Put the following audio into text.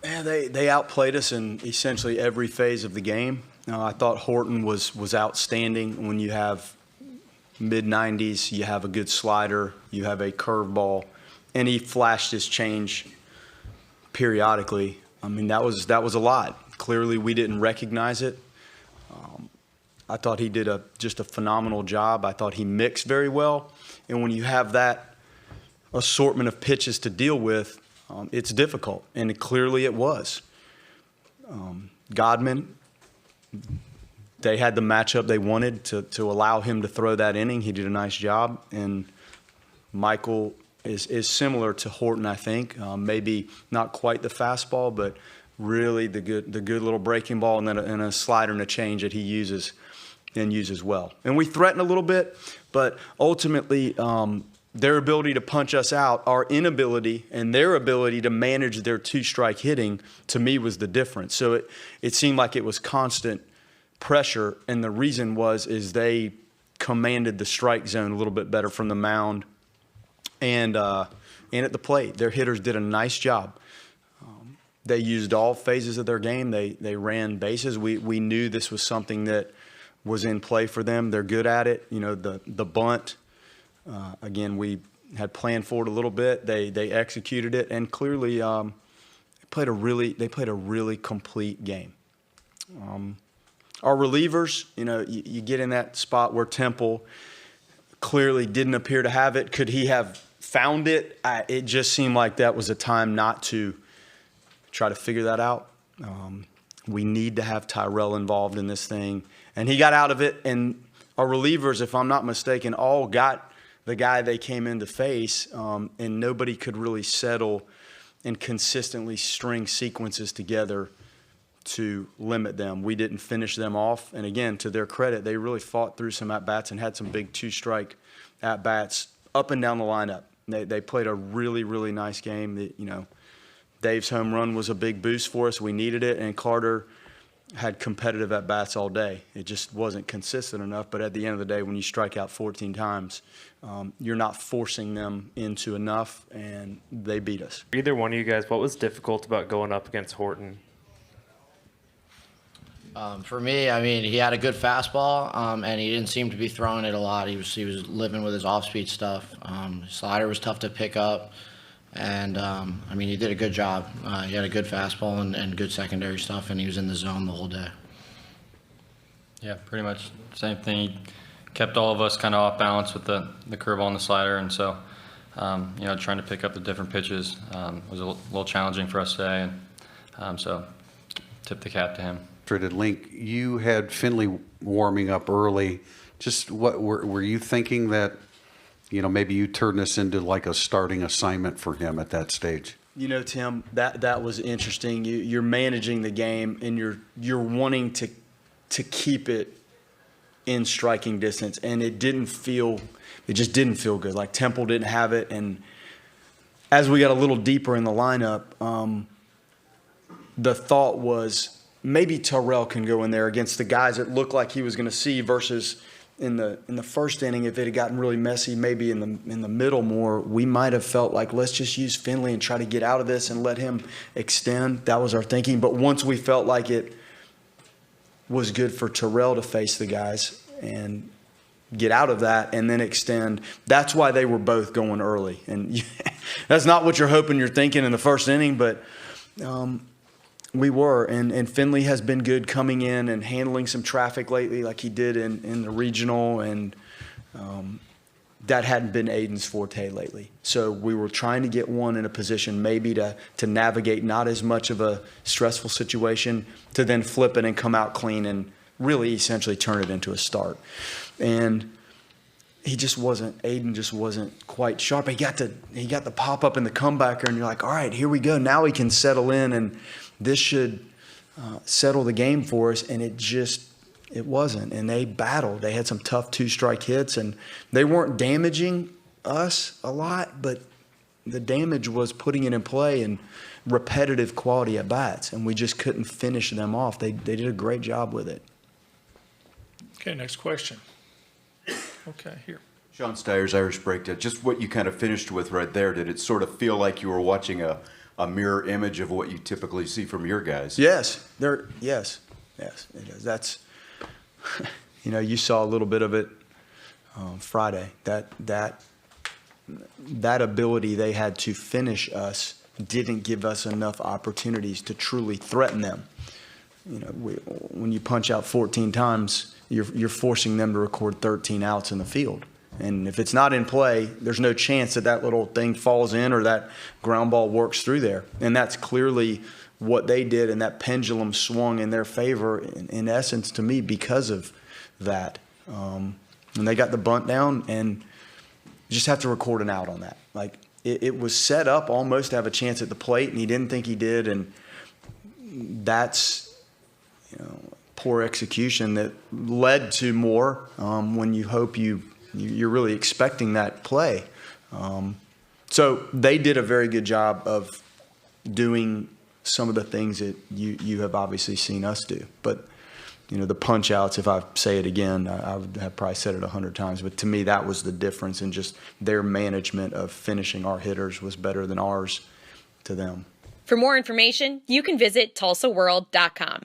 Yeah, they outplayed us in essentially every phase of the game. I thought Horton was outstanding. When you have mid-90s, you have a good slider, you have a curveball, and he flashed his change periodically. I mean, that was a lot. Clearly, we didn't recognize it. I thought he did just a phenomenal job. I thought he mixed very well. And when you have that assortment of pitches to deal with, it's difficult, and clearly it was. Godman, they had the matchup they wanted to allow him to throw that inning. He did a nice job, and Michael is similar to Horton, I think. Maybe not quite the fastball, but really the good little breaking ball, and then a slider and a change that he uses well. And we threatened a little bit, but ultimately their ability to punch us out, our inability and their ability to manage their two-strike hitting, to me, was the difference. So it seemed like it was constant pressure, and the reason is they commanded the strike zone a little bit better from the mound and at the plate. Their hitters did a nice job. They used all phases of their game. They ran bases. We knew this was something that was in play for them. They're good at it. You know, the bunt. Again, we had planned for it a little bit. They executed it, and clearly they played a really complete game. Our relievers, you know, you get in that spot where Temple clearly didn't appear to have it. Could he have found it? It just seemed like that was a time not to try to figure that out. We need to have Tyrell involved in this thing, and he got out of it. And our relievers, if I'm not mistaken, all got the guy they came in to face, and nobody could really settle and consistently string sequences together to limit them. We didn't finish them off. And again, to their credit, they really fought through some at-bats and had some big two-strike at-bats up and down the lineup. They played a really, really nice game. You know, Dave's home run was a big boost for us. We needed it, and Carter had competitive at-bats all day. It just wasn't consistent enough. But at the end of the day, when you strike out 14 times, you're not forcing them into enough, and they beat us. Either one of you guys, what was difficult about going up against Horton? For me, I mean, he had a good fastball, and he didn't seem to be throwing it a lot. He was living with his off-speed stuff. Slider was tough to pick up, and I mean, he did a good job. He had a good fastball and good secondary stuff, and he was in the zone the whole day. Yeah, pretty much same thing. He kept all of us kind of off balance with the curveball and the slider, and so you know, trying to pick up the different pitches was a little challenging for us today, and so tip the cap to him. Link, you had Finley warming up early. Just what were you thinking that, you know, maybe you turn this into like a starting assignment for him at that stage? You know, Tim, that was interesting. You're managing the game, and you're wanting to keep it in striking distance, and it just didn't feel good. Like Temple didn't have it, and as we got a little deeper in the lineup, the thought was, maybe Tyrell can go in there against the guys that looked like he was going to see, versus in the first inning, if it had gotten really messy, maybe in the middle more, we might have felt like, let's just use Finley and try to get out of this and let him extend. That was our thinking. But once we felt like it was good for Tyrell to face the guys and get out of that and then extend, that's why they were both going early. And that's not what you're hoping you're thinking in the first inning, but we were, and Finley has been good coming in and handling some traffic lately like he did in the regional, and that hadn't been Aiden's forte lately. So we were trying to get one in a position maybe to navigate not as much of a stressful situation, to then flip it and come out clean and really essentially turn it into a start. And Aiden just wasn't quite sharp. He got the pop up in the comebacker, and you're like, all right, here we go. Now he can settle in, and this should settle the game for us. And it wasn't. And they battled. They had some tough two-strike hits, and they weren't damaging us a lot, but the damage was putting it in play and repetitive quality at bats, and we just couldn't finish them off. They did a great job with it. Okay, next question. Okay, here. Sean Steyer's Irish Breakdown. Just what you kind of finished with right there. Did it sort of feel like you were watching a a mirror image of what you typically see from your guys. Yes, yes, it is. That's, you saw a little bit of it Friday. That ability they had to finish us didn't give us enough opportunities to truly threaten them. When you punch out 14 times, you're forcing them to record 13 outs in the field. And if it's not in play, there's no chance that little thing falls in or that ground ball works through there. And that's clearly what they did, and that pendulum swung in their favor, in essence, to me, because of that. And they got the bunt down, and you just have to record an out on that. Like, it was set up almost to have a chance at the plate, and he didn't think he did, and that's poor execution that led to more when you hope you're really expecting that play. So they did a very good job of doing some of the things that you have obviously seen us do. But, the punch outs, if I say it again, I would have probably said it 100 times, but to me that was the difference, and just their management of finishing our hitters was better than ours to them. For more information, you can visit TulsaWorld.com.